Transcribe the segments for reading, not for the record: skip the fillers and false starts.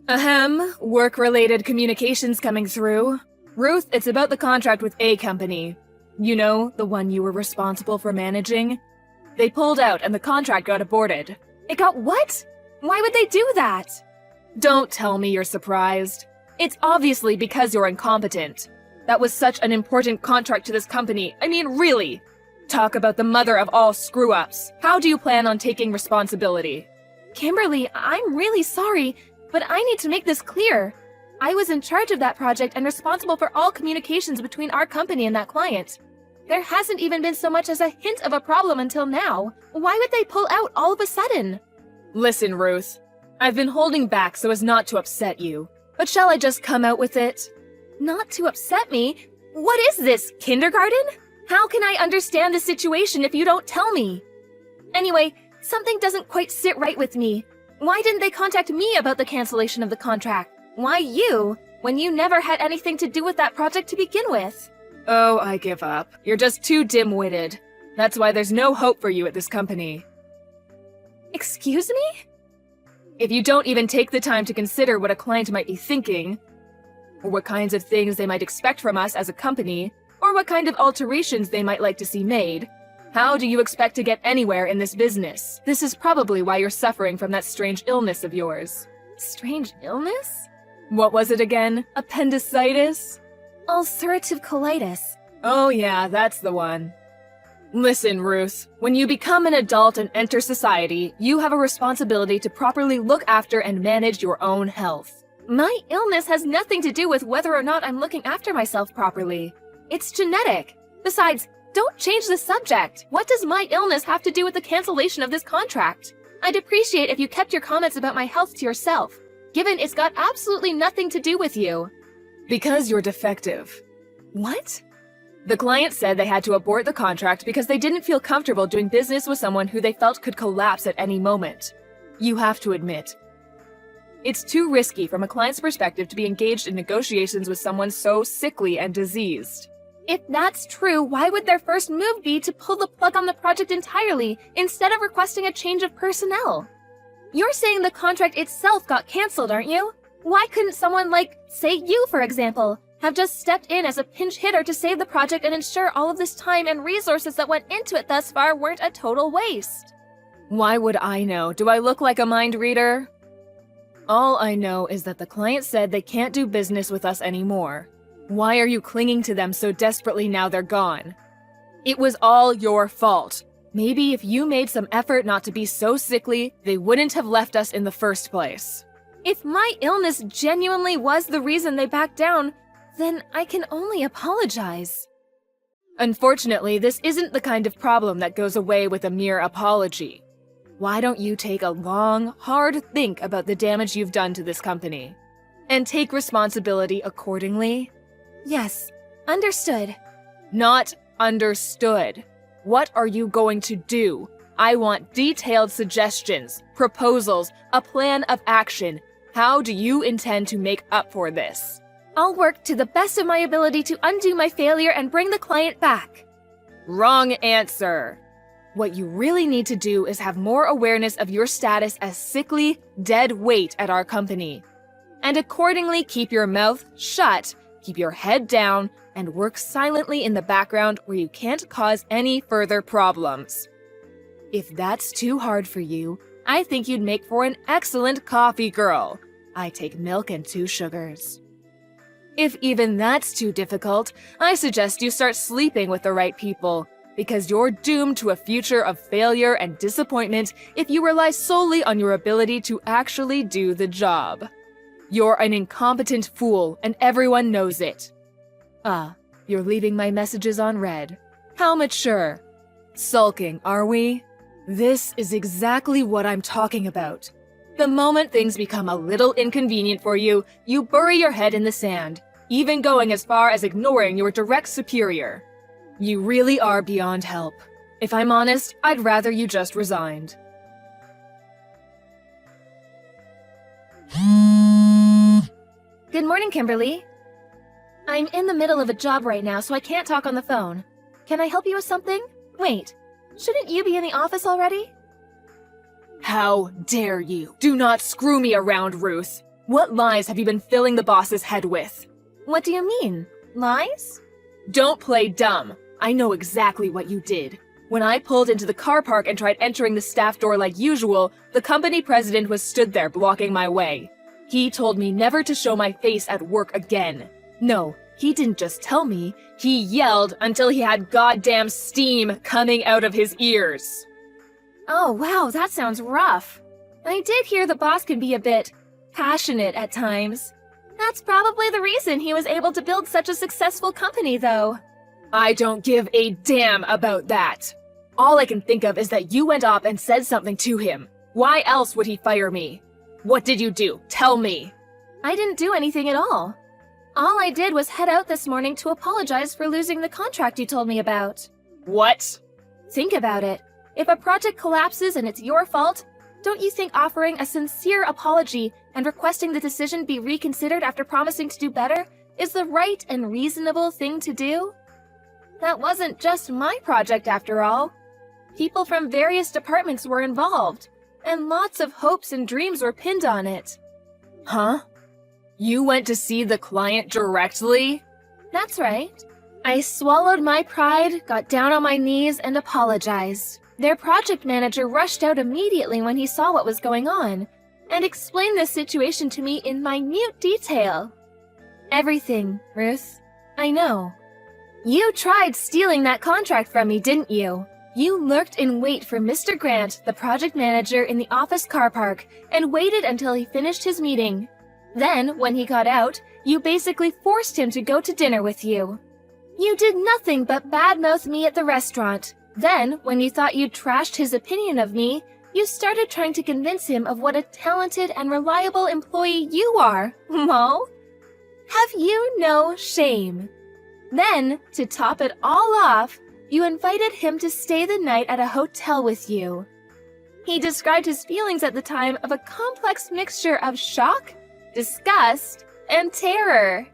Ahem, work-related communications coming through. Ruth, it's about the contract with A company. You know, the one you were responsible for managing? They pulled out and the contract got aborted. It got what? Why would they do that? Don't tell me you're surprised. It's obviously because you're incompetent. That was such an important contract to this company. I mean, really. Talk about the mother of all screw-ups. How do you plan on taking responsibility? Kimberly, I'm really sorry, but I need to make this clear. I was in charge of that project and responsible for all communications between our company and that client. There hasn't even been so much as a hint of a problem until now. Why would they pull out all of a sudden? Listen, Ruth. I've been holding back so as not to upset you. But shall I just come out with it? Not to upset me? What is this, kindergarten? How can I understand the situation if you don't tell me? Anyway, something doesn't quite sit right with me. Why didn't they contact me about the cancellation of the contract? Why you, when you never had anything to do with that project to begin with? Oh, I give up. You're just too dim-witted. That's why there's no hope for you at this company. Excuse me? If you don't even take the time to consider what a client might be thinking, or what kinds of things they might expect from us as a company, or what kind of alterations they might like to see made, how do you expect to get anywhere in this business? This is probably why you're suffering from that strange illness of yours. Strange illness? What was it again? Appendicitis? Ulcerative colitis. Oh yeah, that's the one. Listen, Ruth, when you become an adult and enter society, you have a responsibility to properly look after and manage your own health. My illness has nothing to do with whether or not I'm looking after myself properly. It's genetic. Besides, don't change the subject. What does my illness have to do with the cancellation of this contract? I'd appreciate if you kept your comments about my health to yourself, given it's got absolutely nothing to do with you. Because you're defective. What? The client said they had to abort the contract because they didn't feel comfortable doing business with someone who they felt could collapse at any moment. You have to admit, it's too risky from a client's perspective to be engaged in negotiations with someone so sickly and diseased. If that's true, why would their first move be to pull the plug on the project entirely instead of requesting a change of personnel? You're saying the contract itself got cancelled, aren't you? Why couldn't someone like, say you for example, have just stepped in as a pinch hitter to save the project and ensure all of this time and resources that went into it thus far weren't a total waste? Why would I know? Do I look like a mind reader? All I know is that the client said they can't do business with us anymore. Why are you clinging to them so desperately now they're gone? It was all your fault. Maybe if you made some effort not to be so sickly, they wouldn't have left us in the first place. If my illness genuinely was the reason they backed down, then I can only apologize. Unfortunately, this isn't the kind of problem that goes away with a mere apology. Why don't you take a long, hard think about the damage you've done to this company? And take responsibility accordingly? Yes, understood. Not understood. What are you going to do? I want detailed suggestions, proposals, a plan of action. How do you intend to make up for this? I'll work to the best of my ability to undo my failure and bring the client back. Wrong answer. What you really need to do is have more awareness of your status as sickly, dead weight at our company. And accordingly keep your mouth shut, keep your head down, and work silently in the background where you can't cause any further problems. If that's too hard for you, I think you'd make for an excellent coffee girl. I take milk and 2 sugars. If even that's too difficult, I suggest you start sleeping with the right people, because you're doomed to a future of failure and disappointment if you rely solely on your ability to actually do the job. You're an incompetent fool, and everyone knows it. Ah, you're leaving my messages on read. How mature. Sulking, are we? This is exactly what I'm talking about. The moment things become a little inconvenient for you, you bury your head in the sand, even going as far as ignoring your direct superior. You really are beyond help. If I'm honest, I'd rather you just resigned. Good morning, Kimberly. I'm in the middle of a job right now, so I can't talk on the phone. Can I help you with something? Wait, shouldn't you be in the office already? How dare you? Do not screw me around, Ruth. What lies have you been filling the boss's head with? What do you mean? Lies? Don't play dumb. I know exactly what you did. When I pulled into the car park and tried entering the staff door like usual, the company president was stood there blocking my way. He told me never to show my face at work again. No, he didn't just tell me, he yelled until he had goddamn steam coming out of his ears. Oh, wow, that sounds rough. I did hear the boss can be a bit passionate at times. That's probably the reason he was able to build such a successful company, though. I don't give a damn about that. All I can think of is that you went up and said something to him. Why else would he fire me? What did you do? Tell me. I didn't do anything at all. All I did was head out this morning to apologize for losing the contract you told me about. What? Think about it. If a project collapses and it's your fault, don't you think offering a sincere apology and requesting the decision be reconsidered after promising to do better is the right and reasonable thing to do? That wasn't just my project after all. People from various departments were involved, and lots of hopes and dreams were pinned on it. Huh? You went to see the client directly? That's right. I swallowed my pride, got down on my knees, and apologized. Their project manager rushed out immediately when he saw what was going on, and explained the situation to me in minute detail. Everything, Ruth. I know. You tried stealing that contract from me, didn't you? You lurked in wait for Mr. Grant, the project manager, in the office car park, and waited until he finished his meeting. Then, when he got out, you basically forced him to go to dinner with you. You did nothing but badmouth me at the restaurant. Then, when you thought you'd trashed his opinion of me, you started trying to convince him of what a talented and reliable employee you are, Mo. Have you no shame? Then, to top it all off, you invited him to stay the night at a hotel with you. He described his feelings at the time of a complex mixture of shock, disgust, and terror.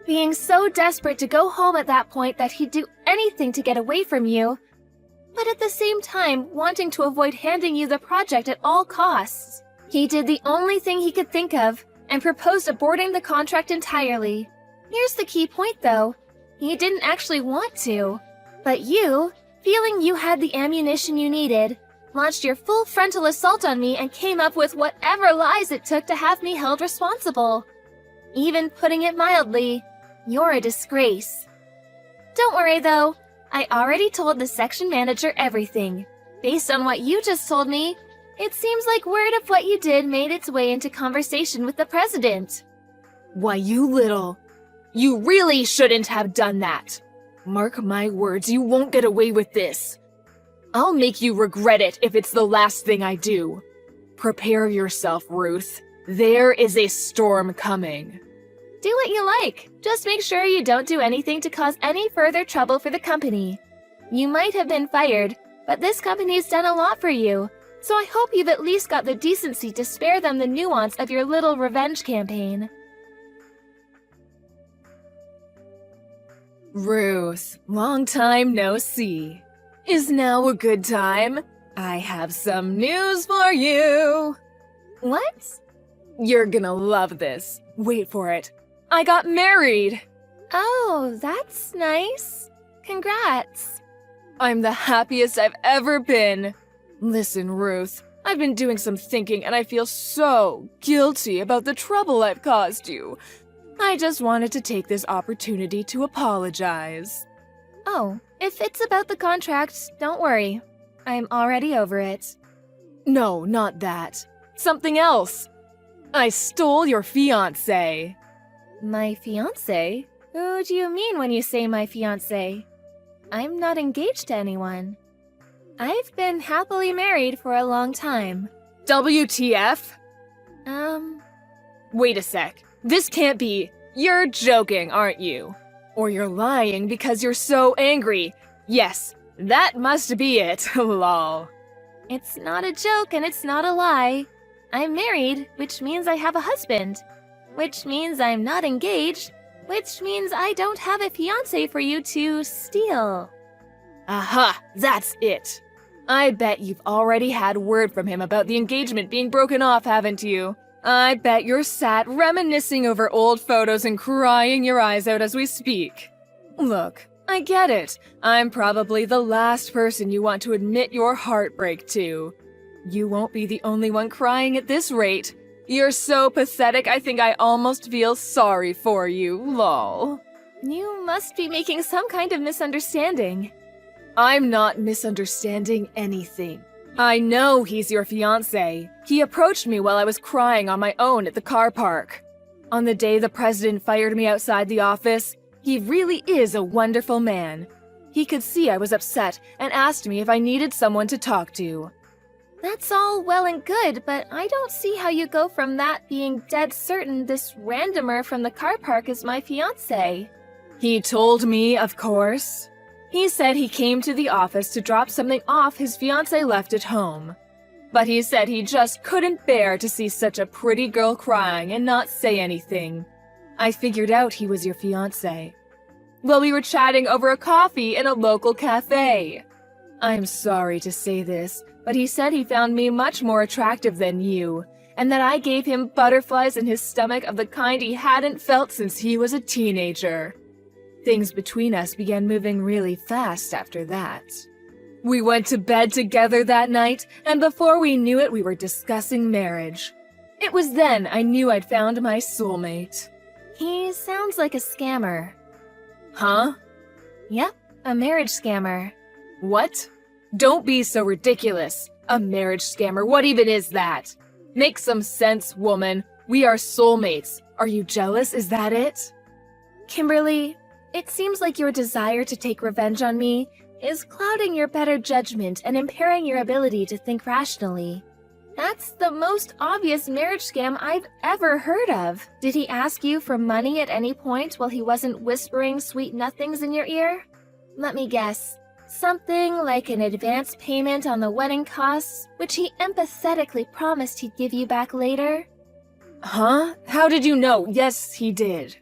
Being so desperate to go home at that point that he'd do anything to get away from you, but at the same time wanting to avoid handing you the project at all costs. He did the only thing he could think of and proposed aborting the contract entirely. Here's the key point, though. He didn't actually want to. But you, feeling you had the ammunition you needed, launched your full frontal assault on me and came up with whatever lies it took to have me held responsible. Even putting it mildly, you're a disgrace. Don't worry, though. I already told the section manager everything. Based on what you just told me, it seems like word of what you did made its way into conversation with the president. Why, you really shouldn't have done that. Mark my words, you won't get away with this. I'll make you regret it if it's the last thing I do. Prepare yourself, Ruth. There is a storm coming. Do what you like. Just make sure you don't do anything to cause any further trouble for the company. You might have been fired, but this company's done a lot for you, so I hope you've at least got the decency to spare them the nuance of your little revenge campaign. Ruth, long time no see. Is now a good time? I have some news for you. What? You're gonna love this. Wait for it. I got married. Oh, that's nice. Congrats. I'm the happiest I've ever been. Listen, Ruth, I've been doing some thinking and I feel so guilty about the trouble I've caused you. I just wanted to take this opportunity to apologize. Oh, if it's about the contract, don't worry. I'm already over it. No, not that. Something else. I stole your fiancé. My fiancé? Who do you mean when you say my fiancé? I'm not engaged to anyone. I've been happily married for a long time. WTF? Wait a sec. This can't be. You're joking, aren't you? Or you're lying because you're so angry. Yes, that must be it, lol. It's not a joke and it's not a lie. I'm married, which means I have a husband. Which means I'm not engaged, which means I don't have a fiancé for you to steal. Aha, that's it. I bet you've already had word from him about the engagement being broken off, haven't you? I bet you're sat reminiscing over old photos and crying your eyes out as we speak. Look, I get it. I'm probably the last person you want to admit your heartbreak to. You won't be the only one crying at this rate. You're so pathetic, I think I almost feel sorry for you, lol. You must be making some kind of misunderstanding. I'm not misunderstanding anything. I know he's your fiancé. He approached me while I was crying on my own at the car park. On the day the president fired me outside the office, he really is a wonderful man. He could see I was upset and asked me if I needed someone to talk to. That's all well and good, but I don't see how you go from that being dead certain this randomer from the car park is my fiancé. He told me, of course. He said he came to the office to drop something off his fiancé left at home. But he said he just couldn't bear to see such a pretty girl crying and not say anything. I figured out he was your fiancé. Well, we were chatting over a coffee in a local cafe. I'm sorry to say this, but he said he found me much more attractive than you, and that I gave him butterflies in his stomach of the kind he hadn't felt since he was a teenager. Things between us began moving really fast after that. We went to bed together that night, and before we knew it, we were discussing marriage. It was then I knew I'd found my soulmate. He sounds like a scammer. Huh? Yep, a marriage scammer. What? Don't be so ridiculous. A marriage scammer, what even is that? Make some sense, woman. We are soulmates. Are you jealous? Is that it? Kimberly, it seems like your desire to take revenge on me is clouding your better judgment and impairing your ability to think rationally. That's the most obvious marriage scam I've ever heard of. Did he ask you for money at any point while he wasn't whispering sweet nothings in your ear? Let me guess. Something like an advance payment on the wedding costs, which he empathetically promised he'd give you back later? Huh? How did you know? Yes, he did.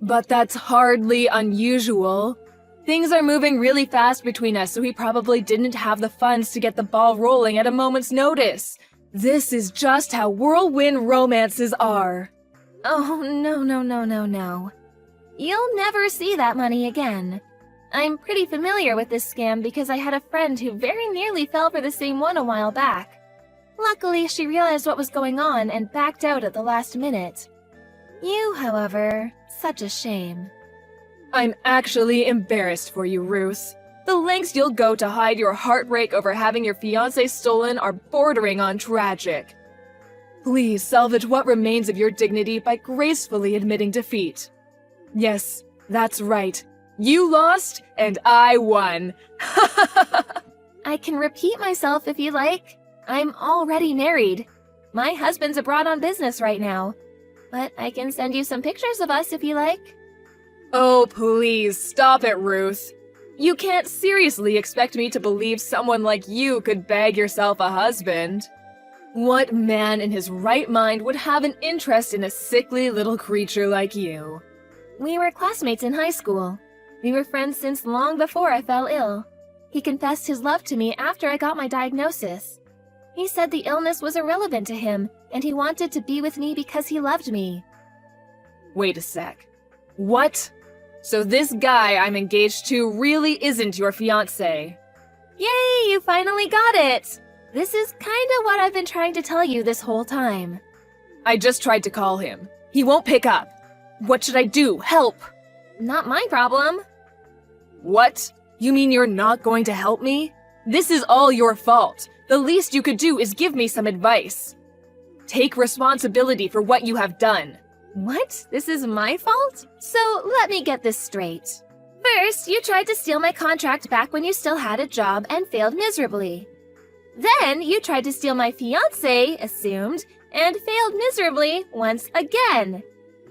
But that's hardly unusual. Things are moving really fast between us, so he probably didn't have the funds to get the ball rolling at a moment's notice. This is just how whirlwind romances are. Oh, no. You'll never see that money again. I'm pretty familiar with this scam because I had a friend who very nearly fell for the same one a while back. Luckily, she realized what was going on and backed out at the last minute. You, however, such a shame. I'm actually embarrassed for you, Ruth. The lengths you'll go to hide your heartbreak over having your fiancé stolen are bordering on tragic. Please salvage what remains of your dignity by gracefully admitting defeat. Yes, that's right. You lost, and I won. I can repeat myself if you like. I'm already married. My husband's abroad on business right now. But I can send you some pictures of us if you like. Oh, please, stop it, Ruth. You can't seriously expect me to believe someone like you could bag yourself a husband. What man in his right mind would have an interest in a sickly little creature like you? We were classmates in high school. We were friends since long before I fell ill. He confessed his love to me after I got my diagnosis. He said the illness was irrelevant to him, and he wanted to be with me because he loved me. Wait a sec. What? So this guy I'm engaged to really isn't your fiancé? Yay, you finally got it! This is kinda what I've been trying to tell you this whole time. I just tried to call him. He won't pick up. What should I do? Help! Not my problem. What? You mean you're not going to help me? This is all your fault. The least you could do is give me some advice. Take responsibility for what you have done. What? This is my fault? So let me get this straight. First, you tried to steal my contract back when you still had a job and failed miserably. Then, you tried to steal my fiancé, assumed, and failed miserably once again.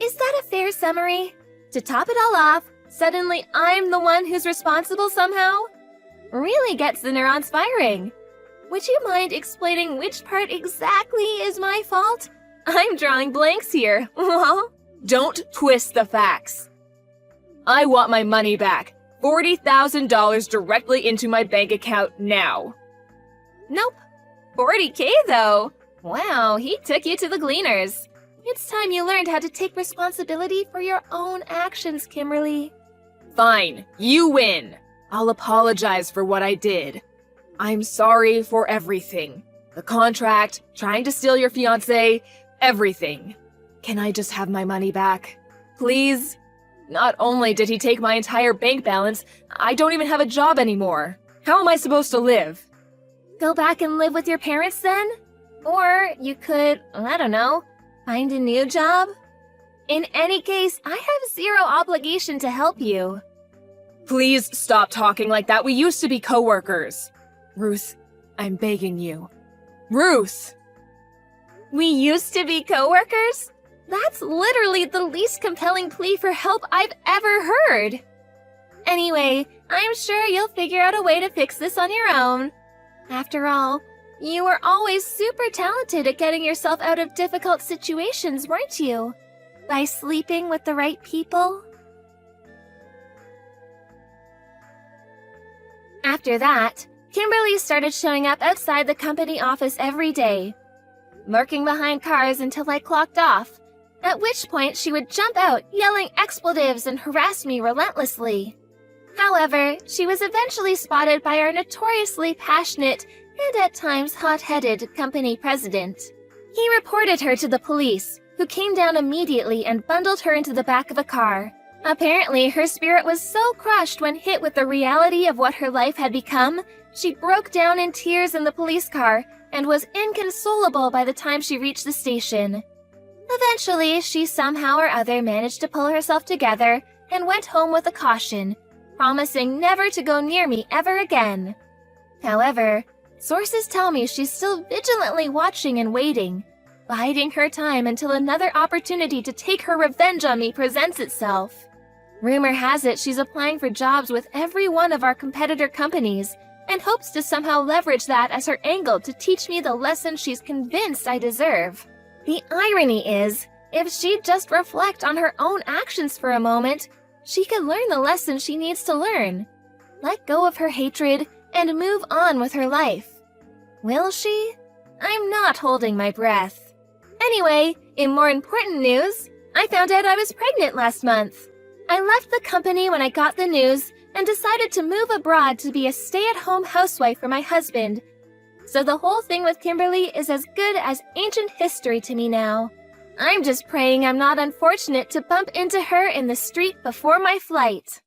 Is that a fair summary? To top it all off, suddenly I'm the one who's responsible somehow? Really gets the neurons firing. Would you mind explaining which part exactly is my fault? I'm drawing blanks here. Don't twist the facts. I want my money back. $40,000 directly into my bank account now. Nope. $40K though. Wow, he took you to the gleaners. It's time you learned how to take responsibility for your own actions, Kimberly. Fine, you win. I'll apologize for what I did. I'm sorry for everything. The contract, trying to steal your fiancé, everything. Can I just have my money back? Please? Not only did he take my entire bank balance, I don't even have a job anymore. How am I supposed to live? Go back and live with your parents then? Or you could, I don't know, find a new job? In any case, I have zero obligation to help you. Please stop talking like that. We used to be coworkers. Ruth, I'm begging you. Ruth! We used to be coworkers? That's literally the least compelling plea for help I've ever heard. Anyway, I'm sure you'll figure out a way to fix this on your own. After all, you were always super talented at getting yourself out of difficult situations, weren't you? By sleeping with the right people? After that, Kimberly started showing up outside the company office every day, lurking behind cars until I clocked off, at which point she would jump out yelling expletives and harass me relentlessly. However, she was eventually spotted by our notoriously passionate and at times hot-headed company president. He reported her to the police, who came down immediately and bundled her into the back of a car. Apparently, her spirit was so crushed when hit with the reality of what her life had become, she broke down in tears in the police car and was inconsolable by the time she reached the station. Eventually, she somehow or other managed to pull herself together and went home with a caution, promising never to go near me ever again. However, sources tell me she's still vigilantly watching and waiting, biding her time until another opportunity to take her revenge on me presents itself. Rumor has it she's applying for jobs with every one of our competitor companies and hopes to somehow leverage that as her angle to teach me the lesson she's convinced I deserve. The irony is, if she'd just reflect on her own actions for a moment, she could learn the lesson she needs to learn. Let go of her hatred and move on with her life. Will she? I'm not holding my breath. Anyway, in more important news, I found out I was pregnant last month. I left the company when I got the news and decided to move abroad to be a stay-at-home housewife for my husband. So the whole thing with Kimberly is as good as ancient history to me now. I'm just praying I'm not unfortunate to bump into her in the street before my flight.